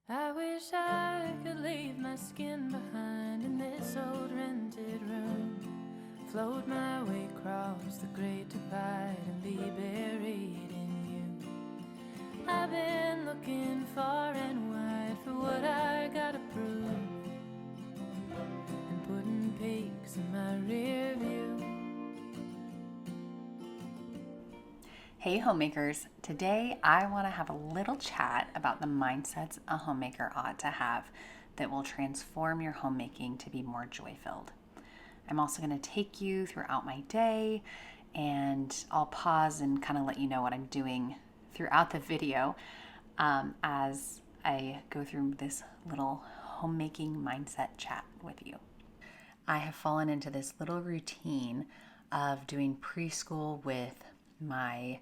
I wish I could leave my skin behind in this old rented room, float my way across the great divide and be buried in you. I've been looking far and wide for what I gotta prove, and putting peaks in my rear view. Hey homemakers, today I want to have a little chat about the mindsets a homemaker ought to have that will transform your homemaking to be more joy-filled. I'm also going to take you throughout my day, and I'll pause and kind of let you know what I'm doing throughout the video as I go through this little homemaking mindset chat with you. I have fallen into this little routine of doing preschool with my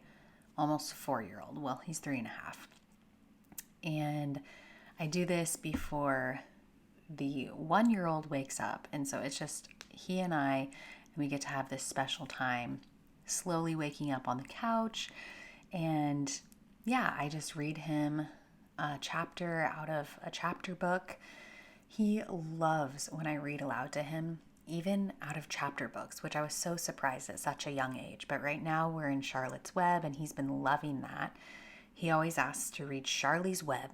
almost 4-year-old. Well, he's 3.5. And I do this before the 1-year-old wakes up. And so it's just he and I, and we get to have this special time slowly waking up on the couch. And yeah, I just read him a chapter out of a chapter book. He loves when I read aloud to him, even out of chapter books, which I was so surprised at such a young age. But right now we're in Charlotte's Web, and he's been loving that. He always asks to read Charlie's Web.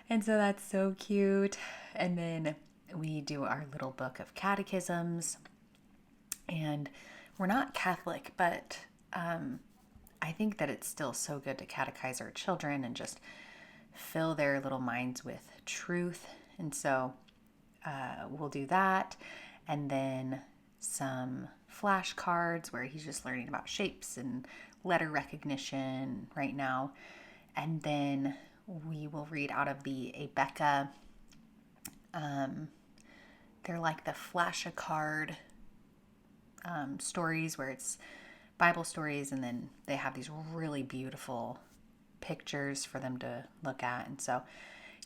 And so that's so cute. And then we do our little book of catechisms. And we're not Catholic, but I think that it's still so good to catechize our children and just fill their little minds with truth. And so we'll do that, and then some flashcards where he's just learning about shapes and letter recognition right now. And then we will read out of the Abeka. They're like the flashcard stories where it's Bible stories, and then they have these really beautiful pictures for them to look at. And so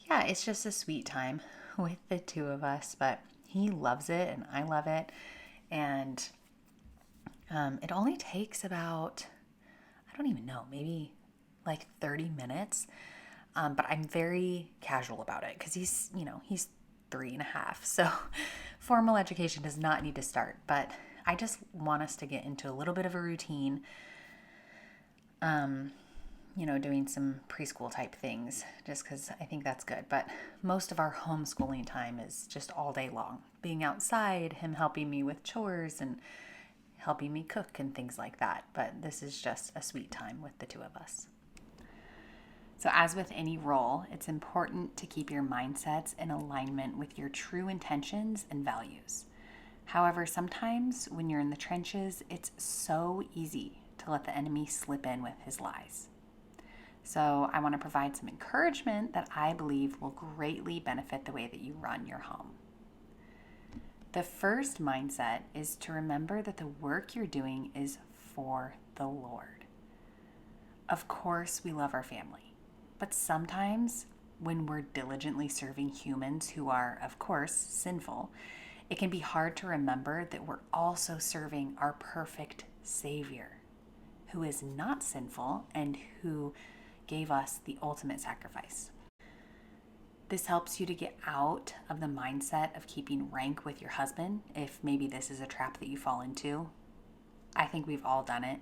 yeah, it's just a sweet time with the two of us, but he loves it and I love it. And it only takes about, I don't even know, maybe like 30 minutes. But I'm very casual about it because he's 3.5. So formal education does not need to start, but I just want us to get into a little bit of a routine. Doing some preschool type things just because I think that's good. But most of our homeschooling time is just all day long, being outside, him helping me with chores and helping me cook and things like that. But this is just a sweet time with the two of us. So as with any role, it's important to keep your mindsets in alignment with your true intentions and values. However, sometimes when you're in the trenches, it's so easy to let the enemy slip in with his lies. So I want to provide some encouragement that I believe will greatly benefit the way that you run your home. The first mindset is to remember that the work you're doing is for the Lord. Of course, we love our family, but sometimes when we're diligently serving humans who are, of course, sinful, it can be hard to remember that we're also serving our perfect Savior, who is not sinful and who gave us the ultimate sacrifice. This helps you to get out of the mindset of keeping rank with your husband, if maybe this is a trap that you fall into. I think we've all done it,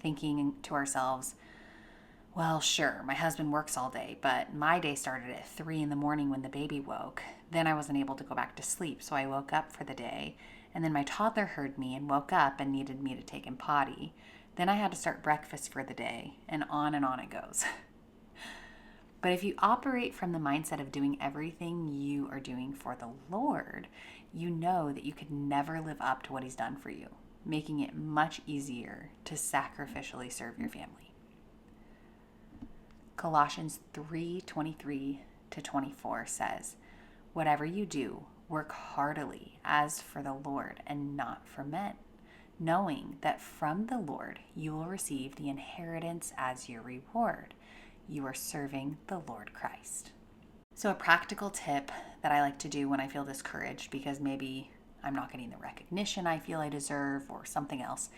thinking to ourselves, well, sure, my husband works all day, but my day started at 3 a.m. when the baby woke. Then I wasn't able to go back to sleep, so I woke up for the day. And then my toddler heard me and woke up and needed me to take him potty. Then I had to start breakfast for the day, and on it goes. But if you operate from the mindset of doing everything you are doing for the Lord, you know that you could never live up to what He's done for you, making it much easier to sacrificially serve your family. Colossians 3:23-24 says, "Whatever you do, work heartily as for the Lord and not for men, knowing that from the Lord you will receive the inheritance as your reward. You are serving the Lord Christ." So a practical tip that I like to do when I feel discouraged because maybe I'm not getting the recognition I feel I deserve or something else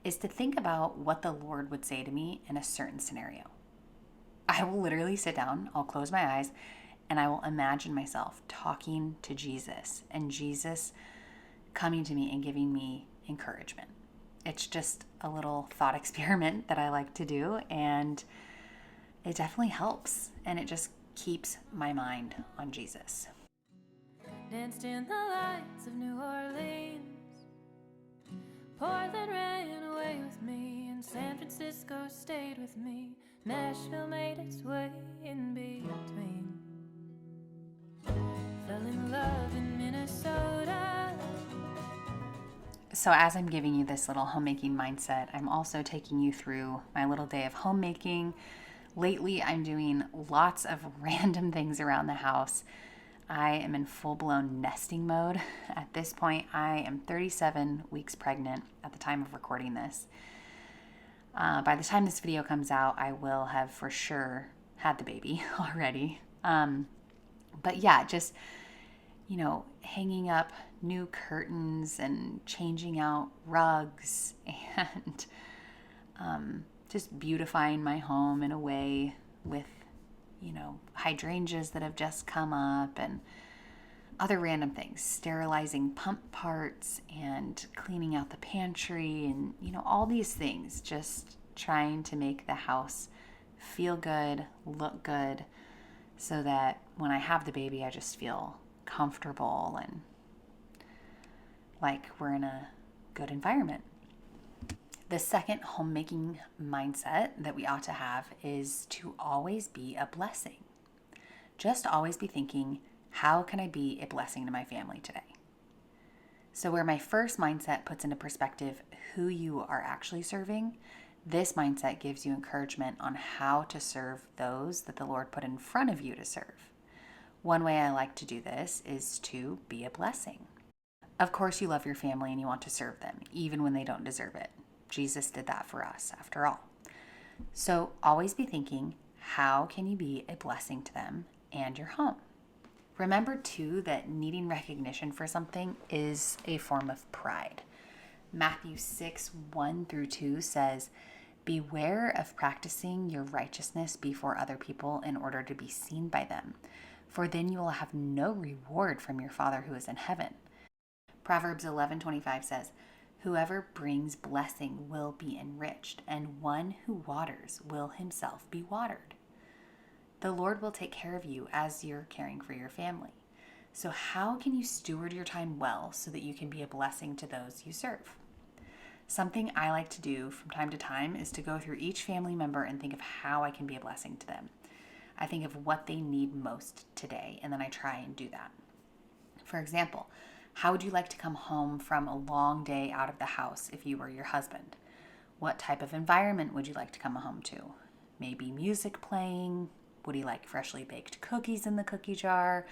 is to think about what the Lord would say to me in a certain scenario. I will literally sit down, I'll close my eyes, and I will imagine myself talking to Jesus and Jesus coming to me and giving me encouragement. It's just a little thought experiment that I like to do, and it definitely helps, and it just keeps my mind on Jesus. Danced in the lights of New Orleans. Portland ran away with me, and San Francisco stayed with me. Nashville made its way in between. Fell in love in Minnesota. So as I'm giving you this little homemaking mindset, I'm also taking you through my little day of homemaking. Lately, I'm doing lots of random things around the house. I am in full-blown nesting mode. At this point, I am 37 weeks pregnant at the time of recording this. By the time this video comes out, I will have for sure had the baby already. But yeah, just, hanging up new curtains and changing out rugs and just beautifying my home in a way with, hydrangeas that have just come up and other random things, sterilizing pump parts and cleaning out the pantry and, all these things, just trying to make the house feel good, look good, so that when I have the baby, I just feel comfortable and like we're in a good environment. The second homemaking mindset that we ought to have is to always be a blessing. Just always be thinking, how can I be a blessing to my family today? So where my first mindset puts into perspective who you are actually serving, this mindset gives you encouragement on how to serve those that the Lord put in front of you to serve. One way I like to do this is to be a blessing. Of course, you love your family and you want to serve them, even when they don't deserve it. Jesus did that for us, after all. So always be thinking, how can you be a blessing to them and your home? Remember, too, that needing recognition for something is a form of pride. Matthew 6:1-2 says, "Beware of practicing your righteousness before other people in order to be seen by them, for then you will have no reward from your Father who is in heaven." Proverbs 11:25 says, "Whoever brings blessing will be enriched, and one who waters will himself be watered." The Lord will take care of you as you're caring for your family. So how can you steward your time well so that you can be a blessing to those you serve? Something I like to do from time to time is to go through each family member and think of how I can be a blessing to them. I think of what they need most today, and then I try and do that. For example, how would you like to come home from a long day out of the house if you were your husband? What type of environment would you like to come home to? Maybe music playing? Would he like freshly baked cookies in the cookie jar?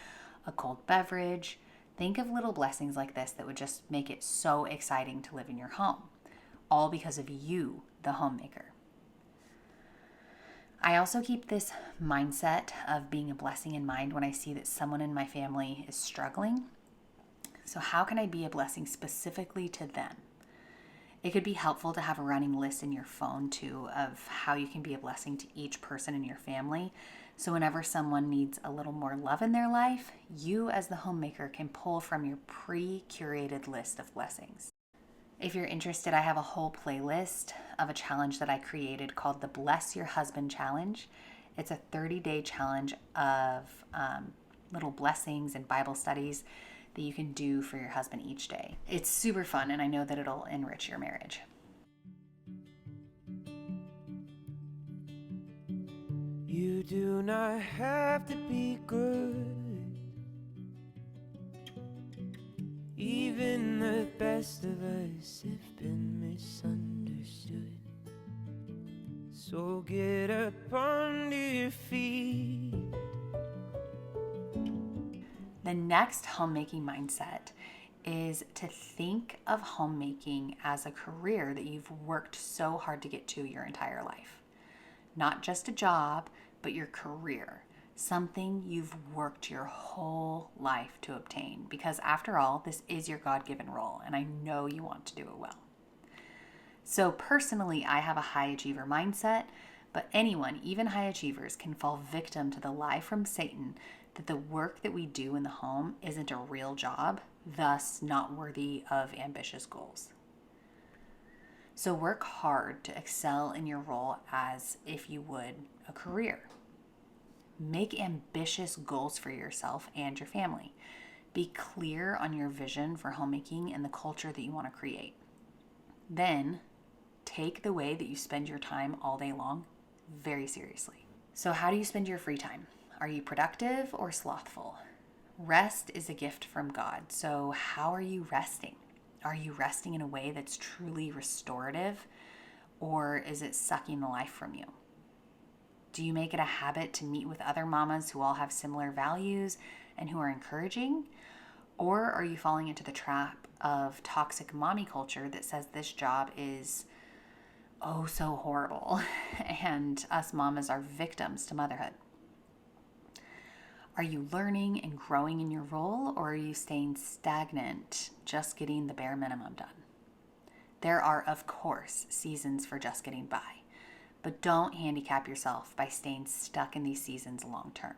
A cold beverage? Think of little blessings like this that would just make it so exciting to live in your home. All because of you, the homemaker. I also keep this mindset of being a blessing in mind when I see that someone in my family is struggling. So how can I be a blessing specifically to them? It could be helpful to have a running list in your phone too of how you can be a blessing to each person in your family. So whenever someone needs a little more love in their life, you as the homemaker can pull from your pre-curated list of blessings. If you're interested, I have a whole playlist of a challenge that I created called the Bless Your Husband Challenge. It's a 30-day challenge of little blessings and Bible studies that you can do for your husband each day. It's super fun, and I know that it'll enrich your marriage. You do not have to be good. Even the best of us have been misunderstood. So get up onto your feet. The next homemaking mindset is to think of homemaking as a career that you've worked so hard to get to your entire life. Not just a job, but your career. Something you've worked your whole life to obtain. Because after all, this is your God-given role, and I know you want to do it well. So personally, I have a high achiever mindset, But anyone, even high achievers, can fall victim to the lie from Satan that the work that we do in the home isn't a real job, thus not worthy of ambitious goals. So work hard to excel in your role as if you would a career. Make ambitious goals for yourself and your family. Be clear on your vision for homemaking and the culture that you want to create. Then, take the way that you spend your time all day long very seriously. So how do you spend your free time? Are you productive or slothful? Rest is a gift from God. So how are you resting? Are you resting in a way that's truly restorative, or is it sucking the life from you? Do you make it a habit to meet with other mamas who all have similar values and who are encouraging? Or are you falling into the trap of toxic mommy culture that says this job is oh so horrible and us mamas are victims to motherhood? Are you learning and growing in your role, or are you staying stagnant, just getting the bare minimum done? There are, of course, seasons for just getting by, but don't handicap yourself by staying stuck in these seasons long term.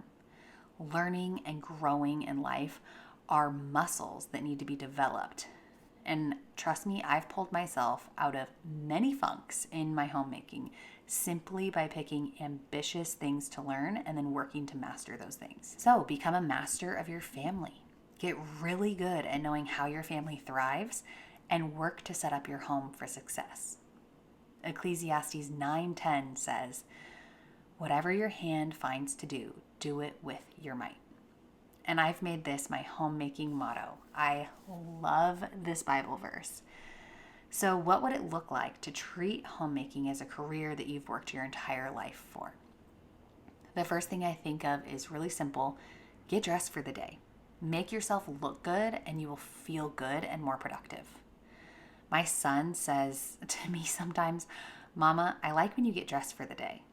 Learning and growing in life are muscles that need to be developed. And trust me, I've pulled myself out of many funks in my homemaking simply by picking ambitious things to learn and then working to master those things. So become a master of your family. Get really good at knowing how your family thrives and work to set up your home for success. Ecclesiastes 9:10 says, "Whatever your hand finds to do, do it with your might." And I've made this my homemaking motto. I love this Bible verse. So what would it look like to treat homemaking as a career that you've worked your entire life for? The first thing I think of is really simple. Get dressed for the day. Make yourself look good and you will feel good and more productive. My son says to me sometimes, "Mama, I like when you get dressed for the day."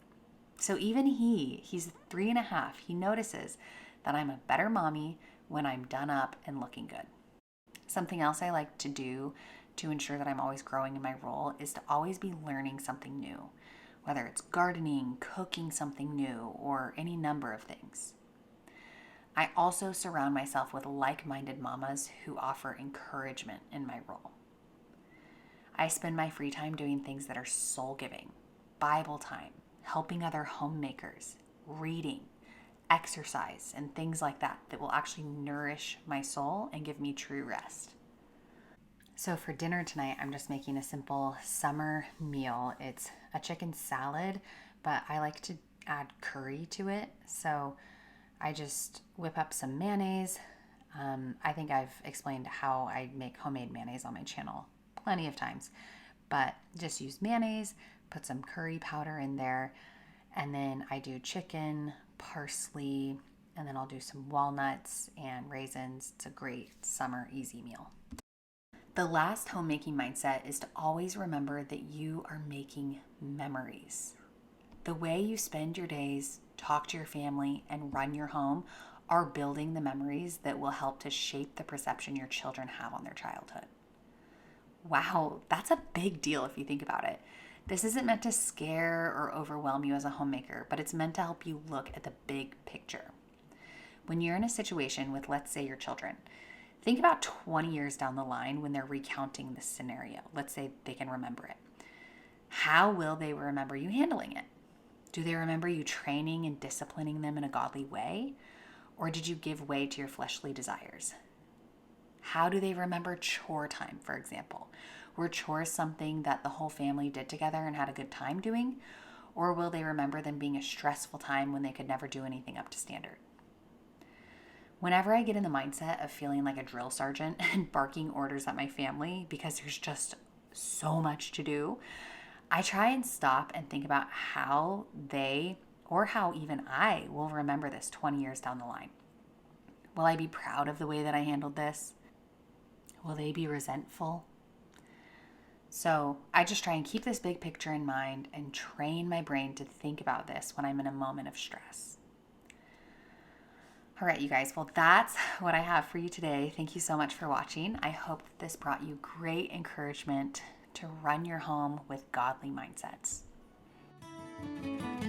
So even he's 3.5, he notices that I'm a better mommy when I'm done up and looking good. Something else I like to do to ensure that I'm always growing in my role is to always be learning something new, whether it's gardening, cooking something new, or any number of things. I also surround myself with like-minded mamas who offer encouragement in my role. I spend my free time doing things that are soul-giving, Bible time, helping other homemakers, reading, exercise, and things like that will actually nourish my soul and give me true rest. So for dinner tonight, I'm just making a simple summer meal. It's a chicken salad, but I like to add curry to it. So I just whip up some mayonnaise. I think I've explained how I make homemade mayonnaise on my channel plenty of times, but just use mayonnaise, put some curry powder in there, and then I do chicken, parsley, and then I'll do some walnuts and raisins. It's a great summer easy meal. The last homemaking mindset is to always remember that you are making memories. The way you spend your days, talk to your family, and run your home are building the memories that will help to shape the perception your children have on their childhood. Wow, that's a big deal if you think about it. This isn't meant to scare or overwhelm you as a homemaker, but it's meant to help you look at the big picture. When you're in a situation with, let's say, your children, think about 20 years down the line when they're recounting this scenario. Let's say they can remember it. How will they remember you handling it? Do they remember you training and disciplining them in a godly way? Or did you give way to your fleshly desires? How do they remember chore time, for example? Were chores something that the whole family did together and had a good time doing? Or will they remember them being a stressful time when they could never do anything up to standard? Whenever I get in the mindset of feeling like a drill sergeant and barking orders at my family because there's just so much to do, I try and stop and think about how they, or how even I, will remember this 20 years down the line. Will I be proud of the way that I handled this? Will they be resentful? So I just try and keep this big picture in mind and train my brain to think about this when I'm in a moment of stress. All right, you guys. Well, that's what I have for you today. Thank you so much for watching. I hope that this brought you great encouragement to run your home with godly mindsets. you.